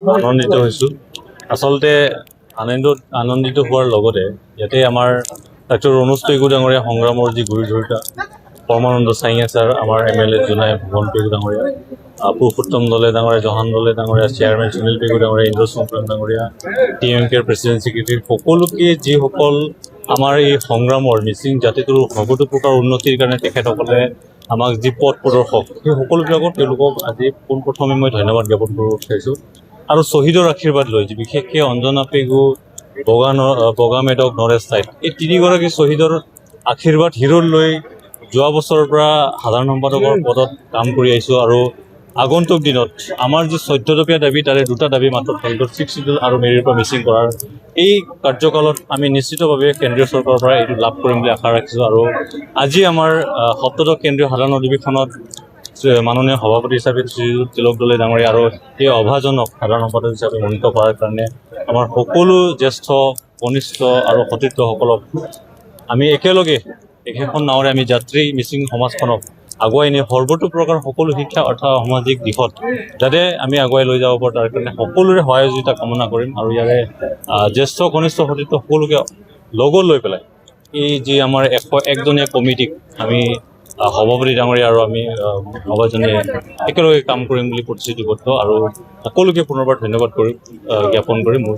আনন্দিত হৈছোঁ। আচলতে আনন্দিত হোৱাৰ লগতে ইয়াতে আমাৰ ডাক্তৰ ৰণোজ পেগু ডাঙৰীয়া সংগ্ৰামৰ যি গুৰি ধৰোঁতা, পৰমানন্দ ছাইঙে ছাৰ, আমাৰ MLA জোনাই ভুৱন পেগু ডাঙৰীয়া, পুৰুষোত্তম দলে ডাঙৰীয়া, জহান দলে ডাঙৰীয়া, চেয়াৰমেন সুনীল পেগু ডাঙৰীয়া, ইন্দ্ৰ সংক্ৰান্ত ডাঙৰীয়া, TMKৰ প্ৰেচিডেণ্ট ছেক্ৰেটাৰী, সকলোকে যিসকল আমাৰ এই সংগ্ৰামৰ মিচিং জাতিটোৰ সকলো প্ৰকাৰ উন্নতিৰ কাৰণে তেখেতসকলে আমাক যি পথ প্ৰদৰ্শক, সেই সকলোবিলাকক তেওঁলোকক আজি পোনপ্ৰথমে মই ধন্যবাদ জ্ঞাপন কৰিব বিচাৰিছোঁ। আৰু শ্বহীদৰ আশীৰ্বাদ লৈ বিশেষকৈ অঞ্জনা পেগু, বগা মেডক, নৰেশ ছাইদ, এই তিনিগৰাকী শ্বহীদৰ আশীৰ্বাদ হিৰোল লৈ যোৱা বছৰৰ পৰা সাধাৰণ সম্পাদকৰ পদত কাম কৰি আহিছোঁ। আৰু আগন্তুক দিনত আমাৰ যি 14দফীয়া দাবী, তাৰে দুটা দাবী মাত্ৰ থাকিব, 6 চিডিউল আৰু মেৰিৰ পৰা মিচিং কৰাৰ। এই কাৰ্যকালত আমি নিশ্চিতভাৱে কেন্দ্ৰীয় চৰকাৰৰ পৰা এইটো লাভ কৰিম বুলি আশা ৰাখিছোঁ। আৰু আজি আমাৰ 7দশ কেন্দ্ৰীয় সাধাৰণ অধিৱেশনত মাননীয় সভাপতি হিচাপে শ্ৰীযুত তিলক দলে ডাঙৰীয়া আৰু এই অভাজনক সাধাৰণ সম্পাদক হিচাপে মনোনীত কৰাৰ কাৰণে আমাৰ সকলো জ্যেষ্ঠ, কনিষ্ঠ আৰু সতীৰ্থসকলক আমি একেলগে একেখন নাৱেৰে আমি যাত্ৰী মিচিং সমাজখনক আগুৱাই নি সৰ্বতো প্ৰকাৰ সকলো শিক্ষা অৰ্থাৎ সামাজিক দিশত যাতে আমি আগুৱাই লৈ যাব পাৰোঁ, তাৰ কাৰণে সকলোৰে সহযোগিতা কামনা কৰিম। আৰু ইয়াৰে জ্যেষ্ঠ, কনিষ্ঠ সতীৰ্থ সকলোকে লগত লৈ পেলাই এই যি আমাৰ 101জনীয়া কমিটিক আমি সভাপতি ডাঙৰীয়া আৰু আমি সভাজনে একেলগে কাম কৰিম বুলি প্ৰতিশ্ৰুতিবদ্ধ। আৰু সকলোকে পুনৰবাৰ ধন্যবাদ জ্ঞাপন কৰি মোৰ